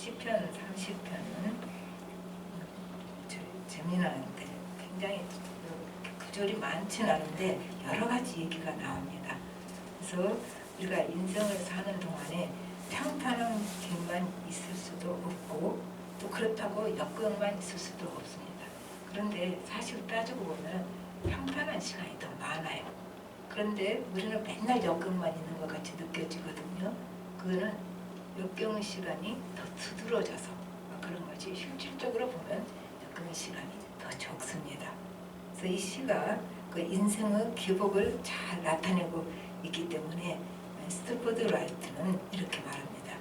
시편 30편은 재미나는데 굉장히 구절이 많진 않은데 여러 가지 얘기가 나옵니다. 그래서 우리가 인생을 사는 동안에 평탄한 길만 있을 수도 없고 또 그렇다고 역경만 있을 수도 없습니다. 그런데 사실 따지고 보면 평탄한 시간이 더 많아요. 그런데 우리는 맨날 역경만 있는 것 같이 느껴지거든요. 그거는 역경 시간이 더 두드러져서 그런 거지 실질적으로 보면 역경 시간이 더 적습니다. 그래서 이 시가 그 인생의 기복을 잘 나타내고 있기 때문에 스탠포드 라이트는 이렇게 말합니다.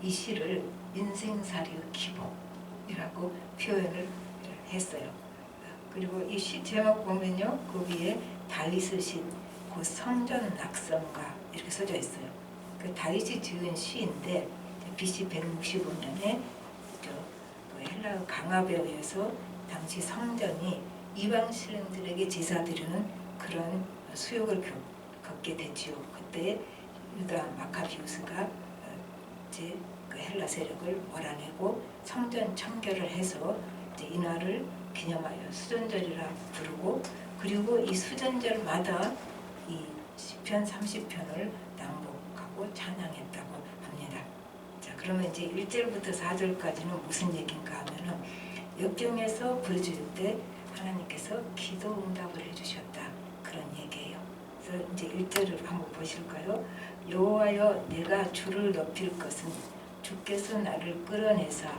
이 시를 인생살이의 기복이라고 표현을 했어요. 그리고 이 시 제목 보면요, 그 위에 다윗의 시, 곧 성전 낙성가 이렇게 써져 있어요. 그 다윗이 지은 시인데 BC 165년에 그 헬라 강압에 의해서 당시 성전이 이방 신들에게 제사드리는 그런 수욕을 겪게 됐지요. 그때 유다 마카비우스가 이제 그 헬라 세력을 몰아내고 성전 청결을 해서 이제 이날을 기념하여 수전절이라 부르고, 그리고 이 수전절마다 이 시편 30편을 낭독하고 찬양했다고 합니다. 자, 그러면 이제 1절부터 4절까지는 무슨 얘기인가 하면은 역경에서 부르짖을 때 하나님께서 기도 응답을 해주셨다, 그런 얘기예요. 그래서 이제 1절을 한번 보실까요? 여호와여, 내가 주를 높일 것은 주께서 나를 끌어내사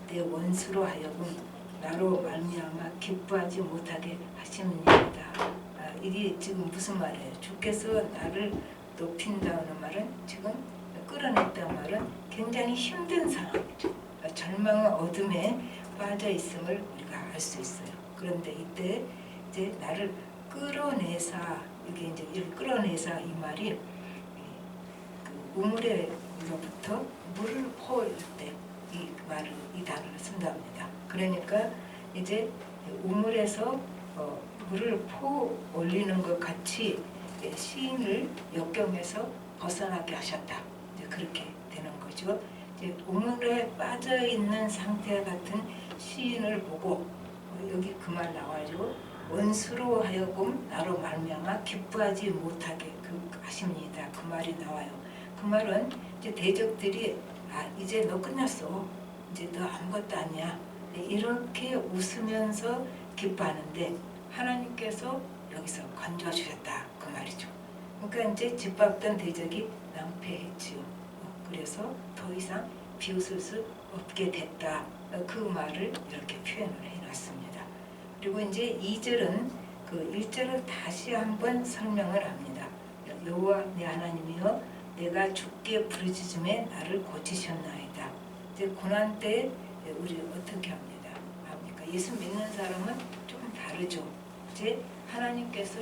내 원수로 하여금 나로 말미암아 기뻐하지 못하게 하심이니이다. 이게 지금 무슨 말이에요? 주께서 나를 높인다는 말은, 지금 끌어냈다는 말은 굉장히 힘든 상황이죠. 절망의 어둠에 빠져 있음을 우리가 알 수 있어요. 그런데 이때 이제 나를 끌어내사, 이게 이제 끌어내사 이 말이 그 우물에로부터 물을 퍼올 때 이 말을, 이 단어를 쓴답니다. 그러니까 이제 우물에서 물을 퍼 올리는 것 같이 시인을 역경에서 벗어나게 하셨다. 이제 그렇게 되는 거죠. 이제 우물에 빠져 있는 상태 같은 시인을 보고 여기 그 말 나와요. 원수로 하여금 나로 말미암아 기뻐하지 못하게 하십니다. 그 말이 나와요. 그 말은 이제 대적들이 이제 너 끝났어, 이제 너 아무것도 아니야, 이렇게 웃으면서 기뻐하는데 하나님께서 여기서 건져주셨다, 그 말이죠. 그러니까 이제 짓밟던 대적이 낭패했지요. 그래서 더 이상 비웃을 수 없게 됐다, 그 말을 이렇게 표현을 해놨습니다. 그리고 이제 2절은 그 1절을 다시 한번 설명을 합니다. 여호와 내 하나님이여, 내가 주께 부르짖음에 나를 고치셨나이다. 이제 고난 때 우리 어떻게 합니까? 예수 믿는 사람은 조금 다르죠. 이제 하나님께서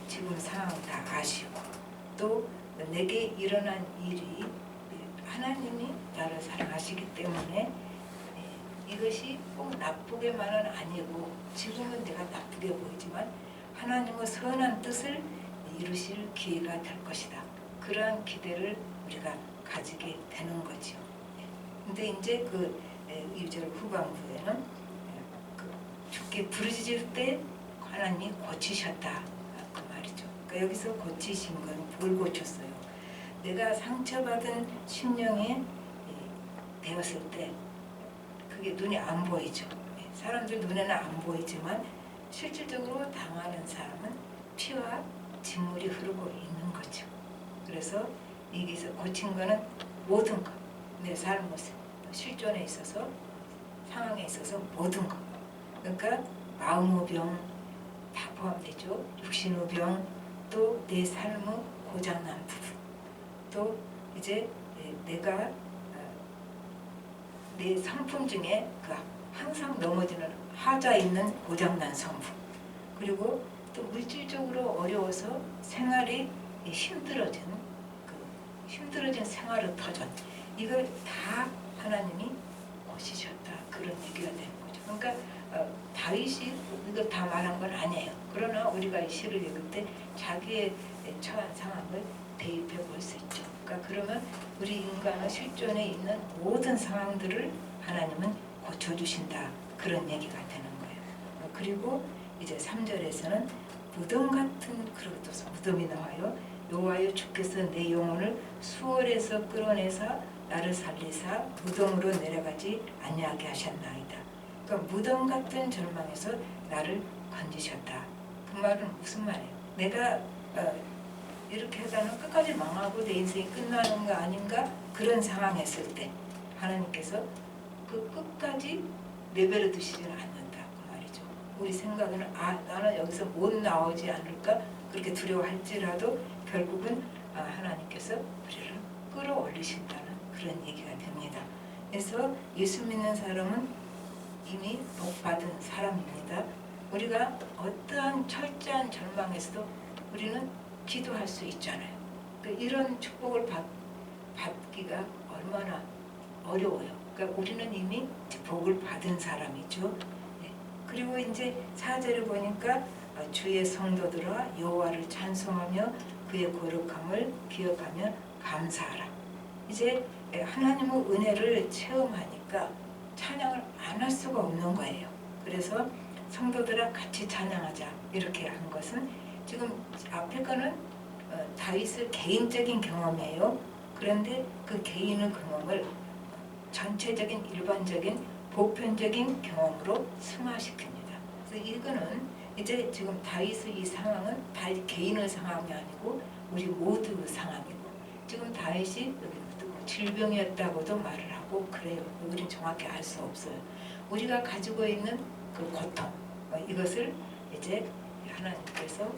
지금 상황 다 아시고, 또 내게 일어난 일이 하나님이 나를 사랑하시기 때문에 이것이 꼭 나쁘게만은 아니고, 지금은 내가 나쁘게 보이지만 하나님의 선한 뜻을 이루실 기회가 될 것이다, 그러한 기대를 우리가 가지게 되는 거죠. 근데 이제 그 2절 후반부에는 주께 부르짖을 때 하나님이 고치셨다, 그 말이죠. 그러니까 여기서 고치신 건 뭘 고쳤어요? 내가 상처받은 심령에 되었을 때 그게 눈에 안 보이죠. 사람들 눈에는 안 보이지만 실질적으로 당하는 사람은 피와 진물이 흐르고 있는 거죠. 그래서 여기서 고친 거는 모든 것, 내 삶의 실존에 있어서, 상황에 있어서 모든 것. 그러니까 마음의 병 다 포함되죠. 육신의 병, 또 내 삶의 고장난 부분, 또 이제 내가 내 성품 중에 그 항상 넘어지는 하자 있는 고장난 성품, 그리고 또 물질적으로 어려워서 생활이 힘들어진 생활의 터전, 이걸 다 하나님이 고치셨다, 그런 얘기가 되는 거죠. 그러니까 다윗이 이거 다 말한 건 아니에요. 그러나 우리가 이 시를 읽을 때 자기의 처한 상황을 대입해 볼 수 있죠. 그러니까 그러면 우리 인간의 실존에 있는 모든 상황들을 하나님은 고쳐주신다. 그런 얘기가 되는 거예요. 그리고 이제 3절에서는 무덤 같은 그릇도 무덤이 나와요. 여호와여 주께서 내 영혼을 수월에서 끌어내사 나를 살리사 무덤으로 내려가지 아니하게 하셨나이다. 그러니까 무덤 같은 절망에서 나를 건지셨다. 그 말은 무슨 말이에요? 내가 이렇게 하다는 끝까지 망하고 내 인생이 끝나는 거 아닌가? 그런 상황에 있을 때 하나님께서 그 끝까지 내버려 두시지는 않는다. 그 말이죠. 우리 생각에는 나는 여기서 못 나오지 않을까? 그렇게 두려워할지라도 결국은 하나님께서 우리를 끌어올리신다는 그런 얘기가 됩니다. 그래서 예수 믿는 사람은 이미 복받은 사람입니다. 우리가 어떠한 철저한 절망에서도 우리는 기도할 수 있잖아요. 이런 축복을 받기가 얼마나 어려워요. 그러니까 우리는 이미 복을 받은 사람이죠. 그리고 이제 4절에 보니까 주의 성도들아 여호와를 찬송하며 그의 거룩함을 기억하며 감사하라. 이제 하나님의 은혜를 체험하니까 찬양을 안 할 수가 없는 거예요. 그래서 성도들아 같이 찬양하자 이렇게 한 것은 지금 앞에 거는 다윗의 개인적인 경험이에요. 그런데 그 개인의 경험을 전체적인 일반적인 보편적인 경험으로 승화시킵니다. 그래서 이거는 이제 지금 다윗의 이 상황은 다윗 개인의 상황이 아니고 우리 모두의 상황이고 지금 다윗이 여기 질병이었다고도 말을 하고 그래요. 우리는 정확히 알 수 없어요. 우리가 가지고 있는 그 고통 이것을 이제 하나님께서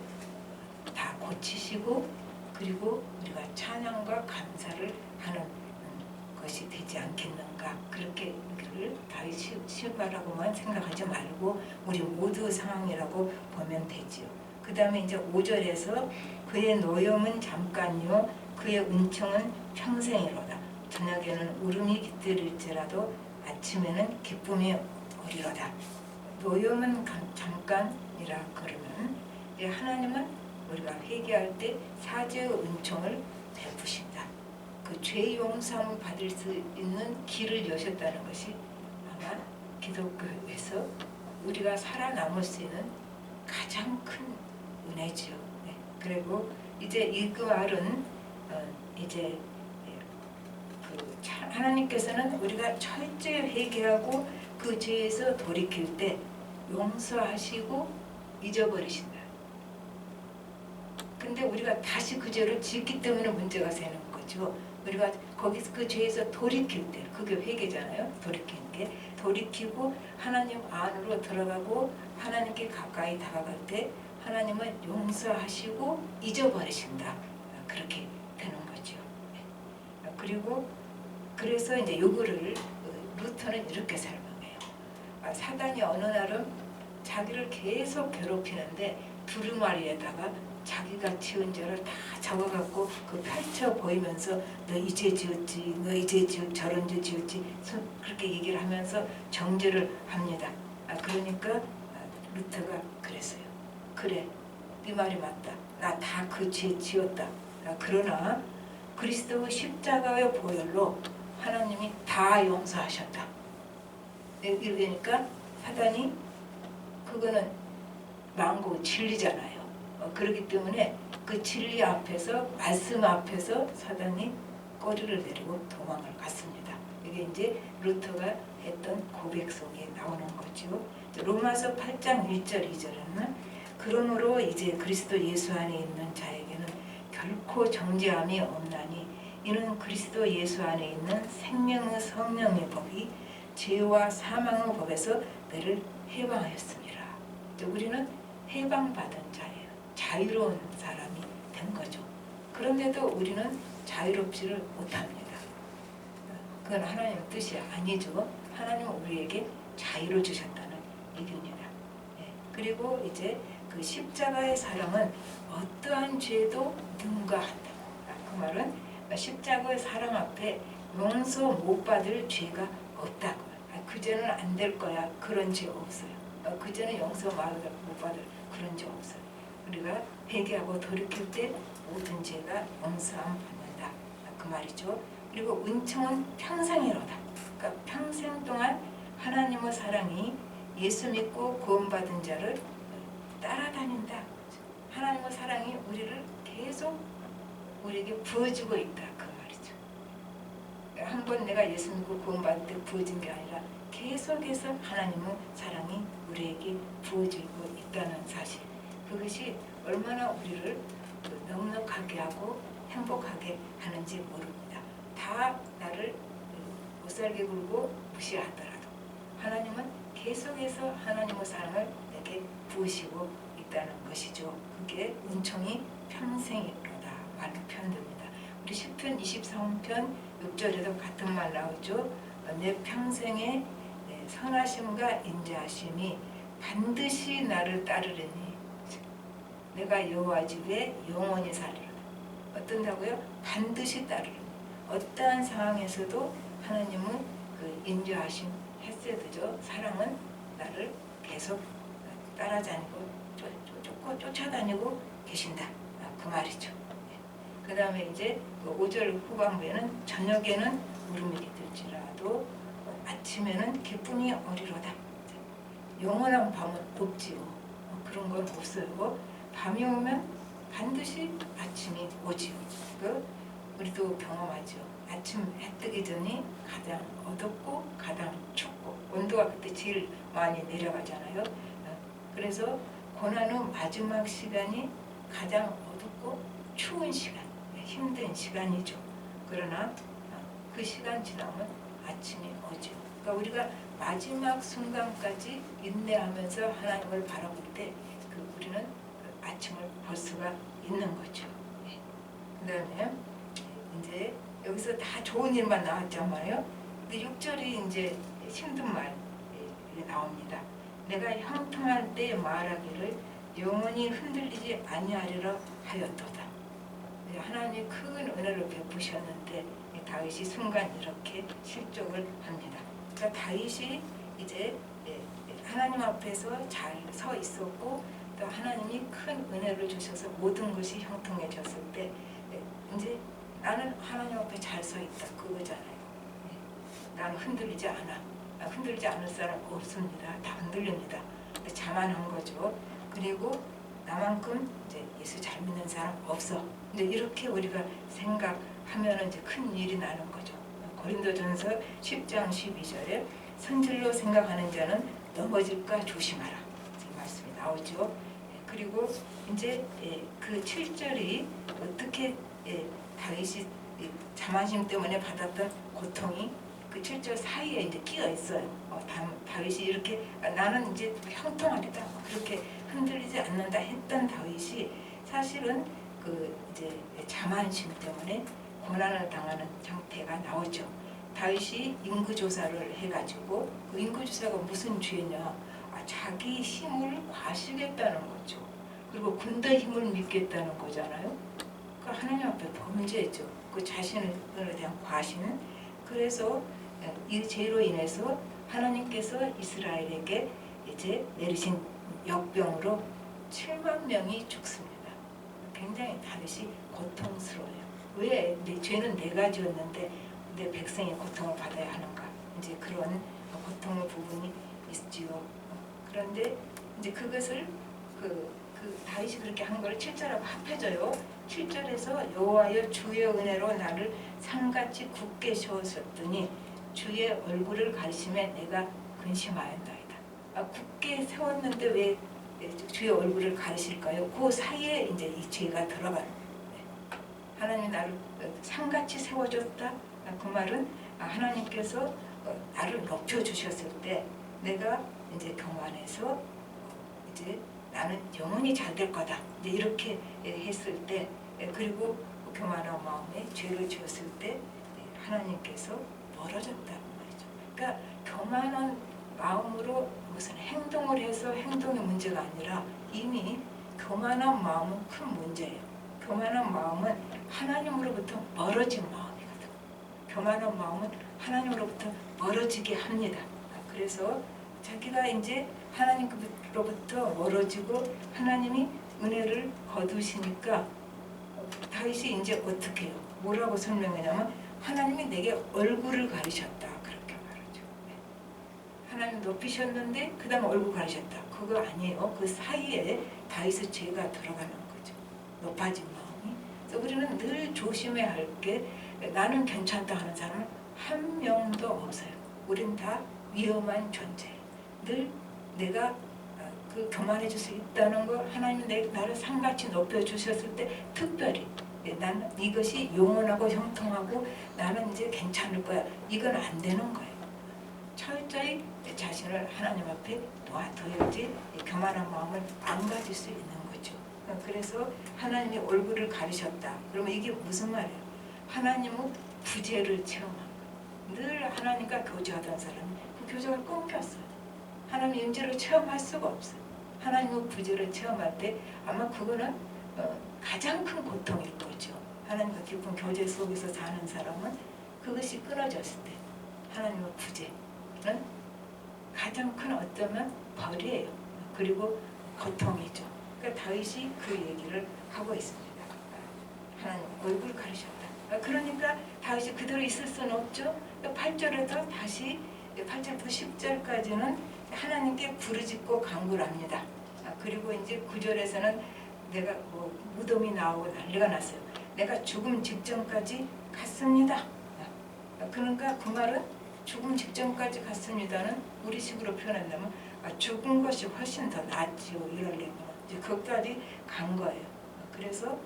다 고치시고 그리고 우리가 찬양과 감사를 하는 것이 되지 않겠는가 그렇게 이거를 다윗이 시바라고만 생각하지 말고 우리 모두의 상황이라고 보면 되지요. 그 다음에 이제 5절에서 그의 노염은 잠깐이요 그의 은총은 평생이로다. 저녁에는 울음이 깃들일지라도 아침에는 기쁨이 오리로다. 노염은 잠깐이라 그러면 하나님은 우리가 회개할 때 사죄의 은총을 베푸신다. 그 죄 용서함을 받을 수 있는 길을 여셨다는 것이 아마 기독교에서 우리가 살아남을 수 있는 가장 큰 은혜지요. 네. 그리고 이제 이 말은 이제 하나님께서는 우리가 철저히 회개하고 그 죄에서 돌이킬 때 용서하시고 잊어버리신다. 근데 우리가 다시 그 죄를 짓기 때문에 문제가 생기는 거죠. 우리가 거기서 그 죄에서 돌이킬 때 그게 회개잖아요. 돌이키는 게 돌이키고 하나님 안으로 들어가고 하나님께 가까이 다가갈 때 하나님은 용서하시고 잊어버리신다. 그렇게 되는 거죠. 그리고 그래서 이제 요거를 루터는 이렇게 설명해요. 사단이 어느 날은 자기를 계속 괴롭히는데 두루마리에다가 자기가 지은 죄를 다 적어갖고 그 펼쳐 보이면서 너 이제 지었지, 너 이제 저런 죄 지었지 그렇게 얘기를 하면서 정죄를 합니다. 그러니까 루터가 그랬어요. 그래, 네 말이 맞다. 나 다 그 죄 지었다. 그러나 그리스도의 십자가의 보혈로 하나님이 다 용서하셨다. 이러니까 사단이 그거는 망고 진리잖아요. 그렇기 때문에 그 진리 앞에서 말씀 앞에서 사단이 꼬리를 내리고 도망을 갔습니다. 이게 이제 루터가 했던 고백 속에 나오는 거죠. 로마서 8장 1절 2절에는 그러므로 이제 그리스도 예수 안에 있는 자에게는 결코 정죄함이 없나니 이는 그리스도 예수 안에 있는 생명의 성령의 법이 죄와 사망의 법에서 너를 해방하였습니다. 우리는 해방받은 자예요. 자유로운 사람이 된 거죠. 그런데도 우리는 자유롭지를 못합니다. 그건 하나님의 뜻이 아니죠. 하나님은 우리에게 자유를 주셨다는 얘기입니다. 그리고 이제 그 십자가의 사랑은 어떠한 죄도 능가한다. 그 말은 십자가의 사랑 앞에 용서 못 받을 죄가 없다고. 그 죄는 안 될 거야. 그런 죄 없어요. 그 죄는 용서 못 받을 그런 죄 없어요. 우리가 회개하고 돌이킬 때 모든 죄가 용서함 받는다. 그 말이죠. 그리고 은총은 평생이로다. 그러니까 평생 동안 하나님의 사랑이 예수 믿고 구원받은 자를 따라다닌다. 하나님의 사랑이 우리를 계속 우리에게 부어주고 있다. 그 말이죠. 한번 내가 예수 믿고 구원받을 때 부어진 게 아니라 계속해서 하나님의 사랑이 우리에게 부어지고 있다는 사실. 그것이 얼마나 우리를 넉넉하게 하고 행복하게 하는지 모릅니다. 다 나를 못살게 굴고 무시하더라도 하나님은 계속해서 하나님의 사랑을 내게 부으시고 있다는 것이죠. 그게 은총이 평생이로다 말로 표현됩니다. 우리 시편 23편 6절에도 같은 말 나오죠. 내 평생에 선하심과 인자하심이 반드시 나를 따르려니 내가 여호와 집에 영원히 살리라. 어떤다고요? 반드시 따르려니. 어떠한 상황에서도 하나님은 그 인자하심, 헤세드죠. 사랑은 나를 계속 따라다니고 쫓아다니고 계신다. 그 말이죠. 그 다음에 이제 그 5절 후반부에는 저녁에는 울음이 깃들지라도 아침에는 기쁨이 어리로다. 영원한 밤은 없지요. 그런 건 없어요. 밤이 오면 반드시 아침이 오지요. 우리도 경험하죠. 아침 해 뜨기 전이 가장 어둡고 가장 춥고 온도가 그때 제일 많이 내려가잖아요. 그래서 고난의 마지막 시간이 가장 어둡고 추운 시간, 힘든 시간이죠. 그러나 그 시간 지나면 아침이 오죠. 그러니까 우리가 마지막 순간까지 인내하면서 하나님을 바라볼 때 우리는 그 아침을 볼 수가 있는 거죠. 그 다음에 이제 여기서 다 좋은 일만 나왔단 말이에요. 근데 6절이 이제 힘든 말이 나옵니다. 내가 형통할 때 말하기를 영원히 흔들리지 아니하리라 하였도다. 하나님이 큰 은혜를 베푸셨는데 다윗이 순간 이렇게 실족을 합니다. 그러니까 다윗이 이제 하나님 앞에서 잘 서 있었고 또 하나님이 큰 은혜를 주셔서 모든 것이 형통해졌을 때 이제 나는 하나님 앞에 잘 서 있다 그거잖아요. 나는 흔들리지 않아. 흔들리지 않을 사람 없습니다. 다 흔들립니다. 자만한 거죠. 그리고 나만큼 이제 예수 잘 믿는 사람 없어. 이제 이렇게 우리가 생각하면 이제 큰 일이 나는 거죠. 고린도전서 10장 12절에 선질로 생각하는 자는 넘어질까 조심하라. 이 말씀이 나오죠. 그리고 이제 그 7절이 어떻게 다윗이 자만심 때문에 받았던 고통이 그 7절 사이에 이제 끼어 있어요. 다윗이 이렇게 나는 이제 형통하리다 그렇게 흔들리지 않는다 했던 다윗이 사실은 그 이제 자만심 때문에 고난을 당하는 상태가 나오죠. 다윗이 인구조사를 해가지고 그 인구조사가 무슨 죄냐? 자기 힘을 과시겠다는 거죠. 그리고 군대 힘을 믿겠다는 거잖아요. 그 하나님 앞에 범죄죠. 그 자신에 대한 과신. 그래서 이 죄로 인해서 하나님께서 이스라엘에게 이제 내리신 역병으로 7만 명이 죽습니다. 굉장히 다윗이 고통스러워요. 왜? 내 죄는 내가 지었는데 내 백성이 고통을 받아야 하는가? 이제 그런 고통의 부분이 있지요. 그런데 이제 그것을 그 다윗이 그렇게 한 걸 7절하고 합해져요. 7절에서 여호와여 주의 은혜로 나를 산같이 굳게 세우셨더니 주의 얼굴을 가리심에 내가 근심하였나이다. 굳게 세웠는데 왜 주의 얼굴을 가리실까요? 그 사이에 이제 이 죄가 들어가는 거예요. 하나님이 나를 산같이 세워줬다. 그 말은 하나님께서 나를 높여주셨을 때 내가 이제 교만해서 이제 나는 영원히 잘 될 거다. 이제 이렇게 했을 때 그리고 교만한 마음에 죄를 지었을 때 하나님께서 멀어졌다는 말이죠. 그러니까 교만한 마음으로 무슨 행동을 해서 행동의 문제가 아니라 이미 교만한 마음은 큰 문제예요. 교만한 마음은 하나님으로부터 멀어진 마음이거든. 교만한 마음은 하나님으로부터 멀어지게 합니다. 그래서 자기가 이제 하나님으로부터 멀어지고 하나님이 은혜를 거두시니까 다윗이 이제 어떻게 해요? 뭐라고 설명하냐면 하나님이 내게 얼굴을 가리셨다 그렇게 말하죠. 하나님 높이셨는데 그 다음에 얼굴 가리셨다. 그거 아니에요. 그 사이에 다윗의 죄가 들어가는 거죠. 높아진 마음이. 그래서 우리는 늘 조심해야 할 게 나는 괜찮다 하는 사람은 한 명도 없어요. 우린 다 위험한 존재. 늘 내가 그 교만해질 수 있다는 거 하나님이 나를 상같이 높여주셨을 때 특별히 나는 이것이 영원하고 형통하고 나는 이제 괜찮을 거야. 이건 안 되는 거예요. 철저히 자신을 하나님 앞에 놓아둬야지 교만한 마음을 안 가질 수 있는 거죠. 그래서 하나님이 얼굴을 가리셨다. 그러면 이게 무슨 말이에요? 하나님은 부재를 체험하고 늘 하나님과 교제하던 사람이 그 교제가 끊겼어요. 하나님 임재를 체험할 수가 없어요. 하나님의 부재를 체험할 때 아마 그거는 가장 큰 고통일 거죠. 하나님과 깊은 교제 속에서 사는 사람은 그것이 끊어졌을 때 하나님의 부재는 가장 큰 어쩌면 벌이에요. 그리고 고통이죠. 그러니까 다윗이 그 얘기를 하고 있습니다. 하나님 얼굴 가리셨다. 그러니까 다윗이 그대로 있을 수는 없죠. 8절에서 다시 8절부터 10절까지는 하나님께 부르짖고 간구를 합니다. 그리고 이제 9절에서는 내가 무덤이 나오고 난리가 났어요. 내가 죽음 직전까지 갔습니다. 그러니까 그 말은 죽음 직전까지 갔습니다는 우리식으로 표현한다면 죽은 것이 훨씬 더 낫지요. 이러려면 이제 거기까지 간 거예요. 그래서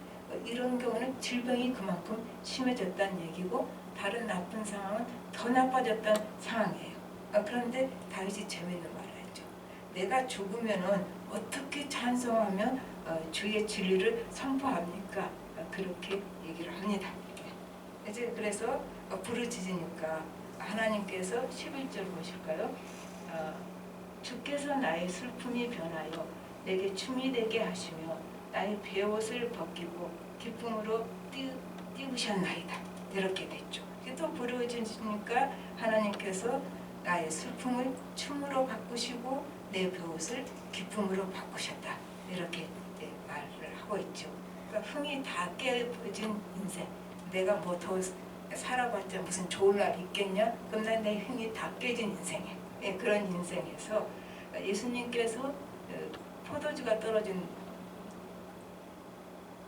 이런 경우는 질병이 그만큼 심해졌다는 얘기고 다른 나쁜 상황은 더 나빠졌다는 상황이에요. 그런데 다윗이 재미있는 말을 했죠. 내가 죽으면은 어떻게 찬송하면 주의 진리를 선포합니까? 그렇게 얘기를 합니다. 이제 그래서 부르짖으니까 하나님께서 11절 보실까요? 주께서 나의 슬픔이 변하여 내게 춤이 되게 하시며 나의 베옷을 벗기고 기쁨으로 띄우셨나이다. 이렇게 됐죠. 또 부르짖으니까 하나님께서 나의 슬픔을 춤으로 바꾸시고 내 베옷을 기쁨으로 바꾸셨다. 이렇게 말을 하고 있죠. 그러니까 흥이 다 깨어진 인생. 내가 뭐 더 살아봤자 무슨 좋은 날 있겠냐? 그럼 난 내 흥이 다 깨진 인생이에요. 그런 인생에서 예수님께서 포도주가 떨어진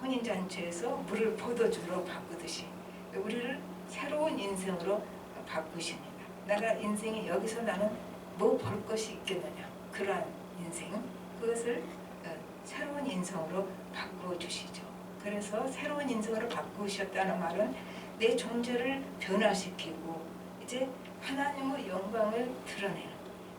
혼인잔치에서 물을 포도주로 바꾸듯이 우리를 새로운 인생으로 바꾸십니다. 내가 인생이 여기서 나는 뭐 볼 것이 있겠느냐, 그러한 인생, 그것을 새로운 인생으로 바꿔주시죠. 그래서 새로운 인생으로 바꾸셨다는 말은 내 존재를 변화시키고 이제 하나님의 영광을 드러내는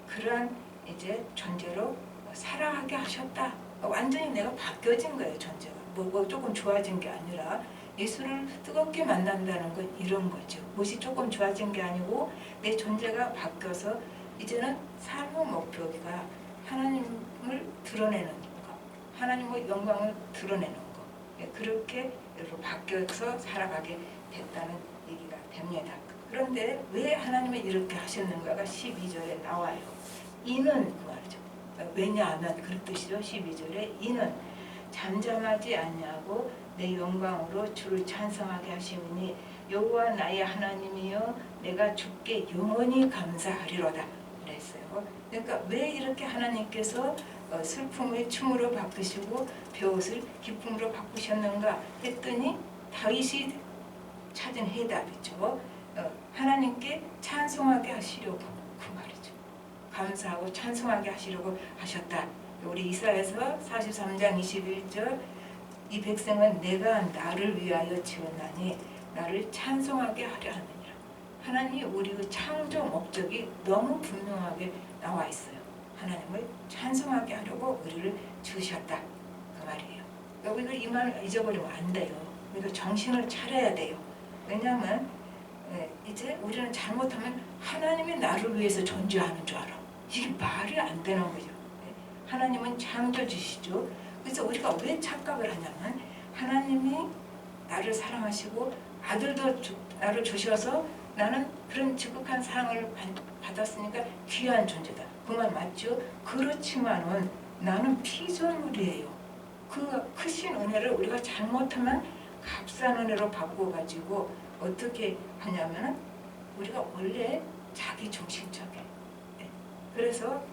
그러한 이제 존재로 살아가게 하셨다. 완전히 내가 바뀌어진 거예요. 존재가 뭐 조금 좋아진 게 아니라 예수를 뜨겁게 만난다는 건 이런 거죠. 무엇이 조금 좋아진 게 아니고 내 존재가 바뀌어서 이제는 삶의 목표가 하나님을 드러내는 것, 하나님의 영광을 드러내는 것, 그렇게 바뀌어서 살아가게 됐다는 얘기가 됩니다. 그런데 왜 하나님이 이렇게 하셨는가가 12절에 나와요. 이는 그 말이죠. 왜냐하면 그런 뜻이죠. 12절에 이는 잠잠하지 아니하고 내 영광으로 주를 찬송하게 하시니 여호와 나의 하나님이여 내가 주께 영원히 감사하리로다 그랬어요. 그러니까 왜 이렇게 하나님께서 슬픔을 춤으로 바꾸시고 베옷을 기쁨으로 바꾸셨는가 했더니 다윗이 찾은 해답이죠. 하나님께 찬송하게 하시려고 그 말이죠. 감사하고 찬송하게 하시려고 하셨다. 우리 이사야서 43장 21절 이 백성은 내가 나를 위하여 지었나니 나를 찬송하게 하려 하느니라. 하나님이 우리의 창조 목적이 너무 분명하게 나와 있어요. 하나님을 찬송하게 하려고 우리를 지으셨다. 그 말이에요. 우리가 이 말을 잊어버리면 안 돼요. 우리가 정신을 차려야 돼요. 왜냐하면 이제 우리는 잘못하면 하나님이 나를 위해서 존재하는 줄 알아. 이게 말이 안 되는 거죠. 하나님은 창조주시죠. 그래서 우리가 왜 착각을 하냐면 하나님이 나를 사랑하시고 아들도 나를 주셔서 나는 그런 지극한 사랑을 받았으니까 귀한 존재다. 그 말 맞죠? 그렇지만은 나는 피조물이에요. 그 크신 은혜를 우리가 잘못하면 값싼 은혜로 바꿔가지고 어떻게 하냐면은 우리가 원래 자기 중심적이에요. 그래서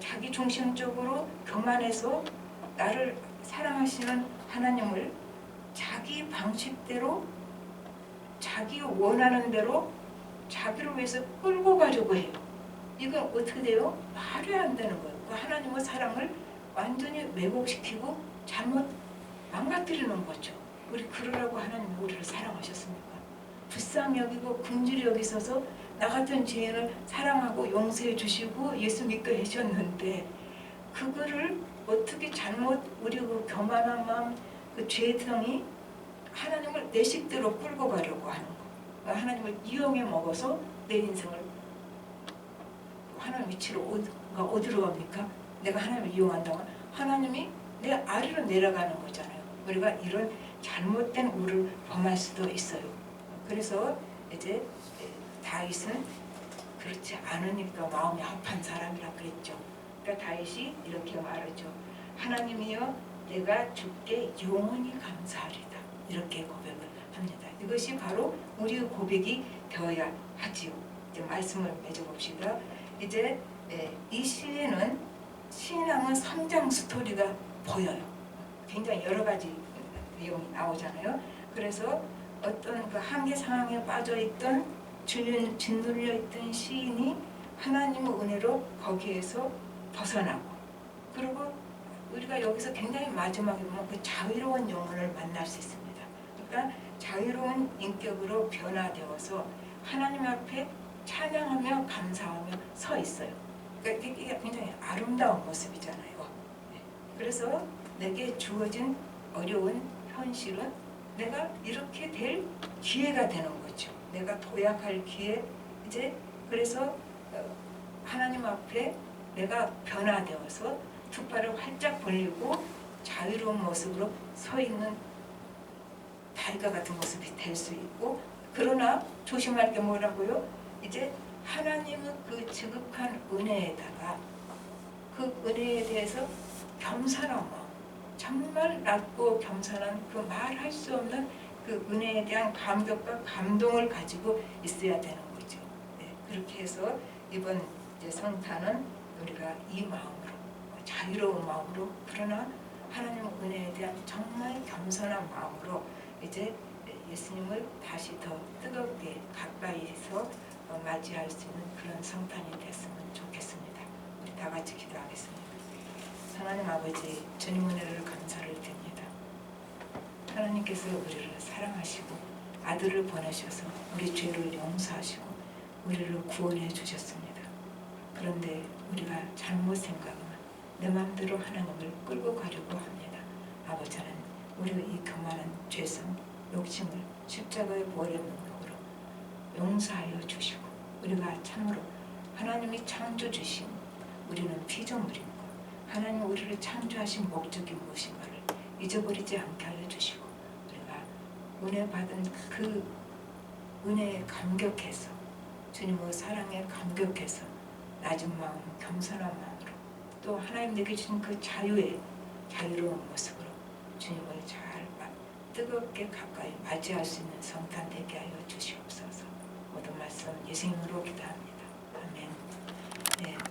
자기 중심적으로 교만해서 나를 사랑하시는 하나님을 자기 방식대로 자기 원하는 대로 자기를 위해서 끌고 가려고 해요. 이건 어떻게 돼요? 말이 안 되는 거예요. 그 하나님의 사랑을 완전히 왜곡시키고 잘못 망가뜨리는 거죠. 우리 그러라고 하나님이 우리를 사랑하셨습니까? 불쌍히 여기고 긍휼히 여기셔서 나 같은 죄인을 사랑하고 용서해 주시고 예수 믿게 하셨는데 그거를 어떻게 잘못 우리 그 교만한 마음 그 죄성이 하나님을 내 식대로 끌고 가려고 하는 거. 하나님을 이용해 먹어서 내 인생을 하나님 위치로 어디로 갑니까? 내가 하나님을 이용한다면 하나님이 내 아래로 내려가는 거잖아요. 우리가 이런 잘못된 우를 범할 수도 있어요. 그래서 이제 다윗은 그렇지 않으니까 마음이 합한 사람이라 그랬죠. 그러니까 다윗이 이렇게 말하죠. 하나님이여 내가 주께 영원히 감사하리다. 이렇게 고백을 합니다. 이것이 바로 우리의 고백이 되어야 하지요. 이제 말씀을 맺어봅시다. 이제 이 시에는 신앙은 성장 스토리가 보여요. 굉장히 여러 가지 내용이 나오잖아요. 그래서 어떤 그 한계 상황에 빠져있던 짓눌려 있던 시인이 하나님의 은혜로 거기에서 벗어나고 그리고 우리가 여기서 굉장히 마지막에 보면 그 자유로운 영혼을 만날 수 있습니다. 그러니까 자유로운 인격으로 변화되어서 하나님 앞에 찬양하며 감사하며 서 있어요. 그러니까 이게 굉장히 아름다운 모습이잖아요. 그래서 내게 주어진 어려운 현실은 내가 이렇게 될 기회가 되는 거죠. 내가 도약할 기회. 이제 그래서 하나님 앞에 내가 변화되어서 두 팔을 활짝 벌리고 자유로운 모습으로 서 있는 다윗과 같은 모습이 될 수 있고 그러나 조심할 게 뭐라고요? 이제 하나님의 그 지극한 은혜에다가 그 은혜에 대해서 겸손한 마음 정말 낮고 겸손한 그 말할 수 없는 그 은혜에 대한 감격과 감동을 가지고 있어야 되는 거죠. 네, 그렇게 해서 이번 이제 성탄은 우리가 이 마음으로 자유로운 마음으로 그러나 하나님의 은혜에 대한 정말 겸손한 마음으로 이제 예수님을 다시 더 뜨겁게 가까이서 맞이할 수 있는 그런 성탄이 됐으면 좋겠습니다. 우리 다 같이 기도하겠습니다. 하나님 아버지 주님 은혜를 감사를 드립니다. 하나님께서 우리를 사랑하시고 아들을 보내셔서 우리 죄를 용서하시고 우리를 구원해 주셨습니다. 그런데 우리가 잘못 생각하면 내 마음대로 하나님을 끌고 가려고 합니다. 아버지는 우리의 이 교만한 죄성, 욕심을 십자가에 버리는 능력으로 용서하여 주시고 우리가 참으로 하나님이 창조주신 우리는 피조물인 것 하나님 우리를 창조하신 목적이 무엇인가를 잊어버리지 않게 하여 주시고 우리가 은혜 받은 그 은혜에 감격해서 주님의 사랑에 감격해서 낮은 마음, 겸손한 마음으로 또 하나님 내게 주신 그 자유로운 모습으로 주님을 잘 뜨겁게 가까이 맞이할 수 있는 성탄 되게 하여 주시옵소서. 모든 말씀 예수님으로 기도합니다.